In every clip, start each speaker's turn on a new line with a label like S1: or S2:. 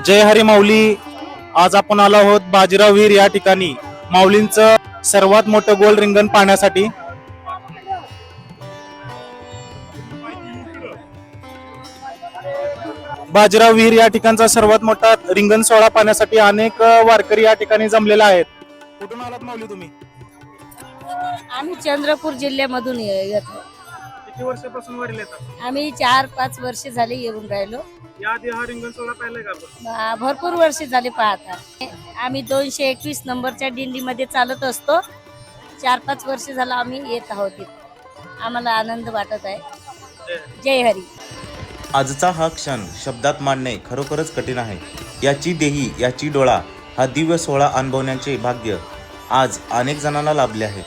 S1: जय हरी माऊली. आज आपण आलो आहोत बाजीराव विहीर या ठिकाणी माऊलींचं सर्वात मोठं गोल रिंगण पाहण्यासाठी. बाजीराव विहीर या ठिकाणचा सर्वात मोठा रिंगण सोहळा पाहण्यासाठी अनेक वारकरी या ठिकाणी जमलेला आहेत. कुठून आलात माऊली तुम्ही?
S2: आम्ही चंद्रपूर जिल्ह्यामधून येतो.
S1: किती वर्षापासून वारीला येतात?
S2: आम्ही 4-5 वर्ष झाले येऊन राहिलो.
S1: याआधी हा रिंगण सोहळा पाहिलाय का आपण?
S2: भरपूर वर्ष झाले पाहता. आम्ही 221 नंबरच्या दिंडीमध्ये चालत असतो. 4-5 वर्ष झाला आम्ही येत आहोत इथे. आम्हाला आनंद वाटत आहे. जय हरी.
S3: आजचा हा क्षण शब्दात मांडणे खरोखरच कठीण आहे. याची देही याची डोळा हा दिव्य सोहळा अनुभवण्याचे भाग्य आज अनेक जणांना लाभले आहे.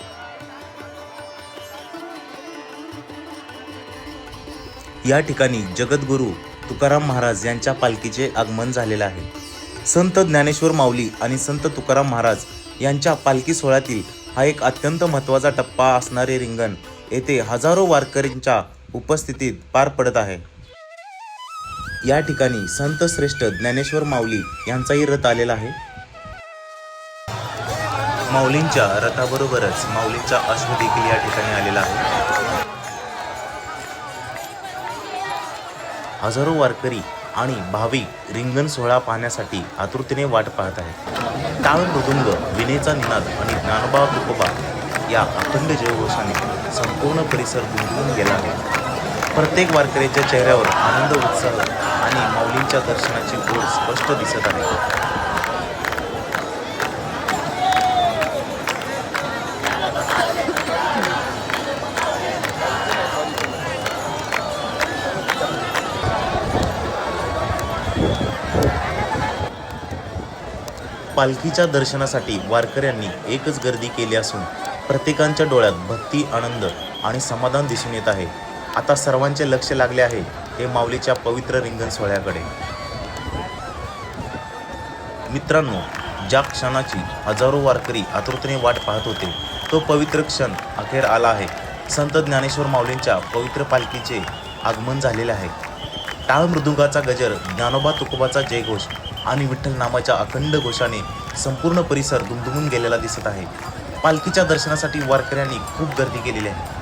S3: या ठिकाणी जगद्गुरू तुकाराम महाराज यांच्या पालखीचे आगमन झालेले आहे. संत ज्ञानेश्वर माऊली आणि संत तुकाराम महाराज यांच्या पालखी सोहळ्यातील हा एक अत्यंत महत्त्वाचा टप्पा असणारे रिंगण येथे हजारो वारकऱ्यांच्या उपस्थितीत पार पडत आहे. या ठिकाणी संत श्रेष्ठ ज्ञानेश्वर माऊली यांचाही रथ आलेला आहे. माऊलींच्या रथाबरोबरच माऊलींचा अश्व देखील या ठिकाणी आलेला आहे. हजारो वारकरी आणि भाविक रिंगण सोहळा पाहण्यासाठी आतुरतेने वाट पाहत आहेत. टाळ मृदुंग, विनेचा निनाद आणि ज्ञानोबा तुकोबा या अखंड जयघोषाने संपूर्ण परिसर गुंजून गेला आहे. प्रत्येक वारकऱ्याच्या चेहऱ्यावर आनंद, उत्साह आणि माऊलींच्या दर्शनाची ओढ स्पष्ट दिसत आहे. पालखीच्या दर्शनासाठी वारकऱ्यांनी एकच गर्दी केली असून प्रत्येकाच्या डोळ्यात भक्ती, आनंद आणि समाधान दिसून येत आहे. आता सर्वांचे लक्ष लागले आहे हे माऊलीच्या पवित्र रिंगण सोहळ्याकडे. मित्रांनो, ज्या क्षणाची हजारो वारकरी आतुरतेने वाट पाहत होते तो पवित्र क्षण अखेर आला आहे. संत ज्ञानेश्वर माऊलींच्या पवित्र पालखीचे आगमन झालेले आहे. टाळ मृदुंगाचा गजर, ज्ञानोबा तुकोबाचा जयघोष आणि विठ्ठल नामाच्या अखंड घोषाने संपूर्ण परिसर दुमदुमून गेलेला दिसत आहे. पालखीच्या दर्शनासाठी वारकऱ्यांनी खूप गर्दी केलेली आहे.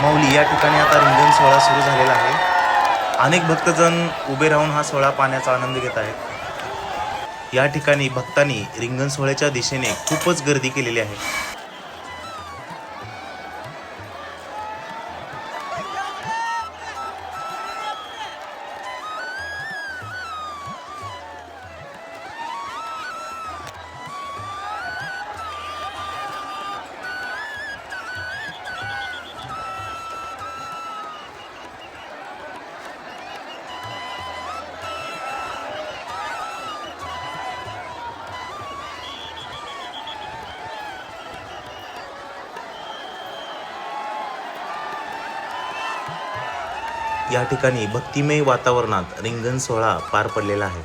S3: माऊली या ठिकाणी आता रिंगण सोहळा सुरू झालेला आहे. अनेक भक्तजण उभे राहून हा सोहळा पाहण्याचा आनंद घेत आहेत. या ठिकाणी भक्तांनी रिंगण सोहळ्याच्या दिशेने खूपच गर्दी केलेली आहे. या ठिकाणी भक्तिमय वातावरणात रिंगण सोहळा पार पडलेला आहे.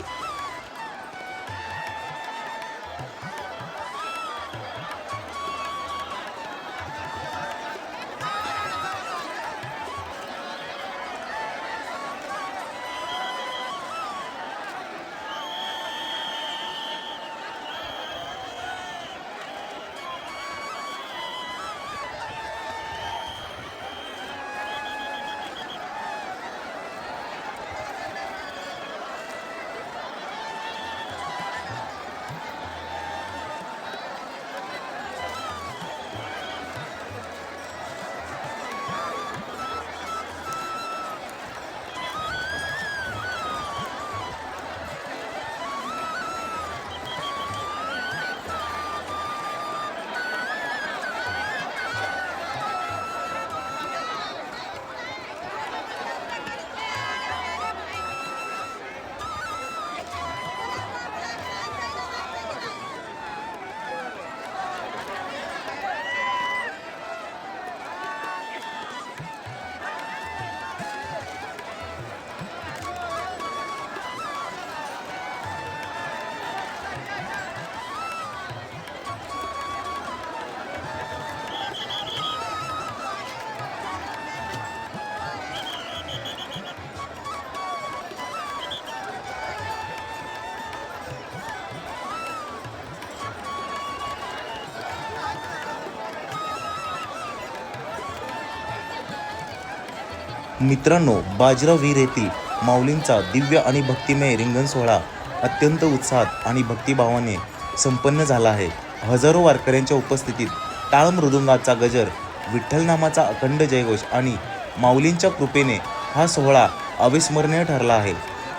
S3: मित्रांनो, बाजीराव विहीर येथील माऊलींचा दिव्य आणि भक्तिमय रिंगण सोहळा अत्यंत उत्साहात आणि भक्तिभावाने संपन्न झाला आहे. हजारो वारकऱ्यांच्या उपस्थितीत टाळ मृदुंगाचा गजर, विठ्ठलनामाचा अखंड जयघोष आणि माऊलींच्या कृपेने हा सोहळा अविस्मरणीय ठरला आहे.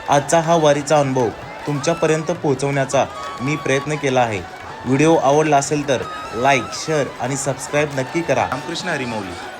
S3: आजचा हा वारीचा अनुभव तुमच्यापर्यंत पोहोचवण्याचा मी प्रयत्न केला आहे. व्हिडिओ आवडला असेल तर लाईक, शेअर आणि सबस्क्राईब नक्की करा. रामकृष्ण हरी माऊली.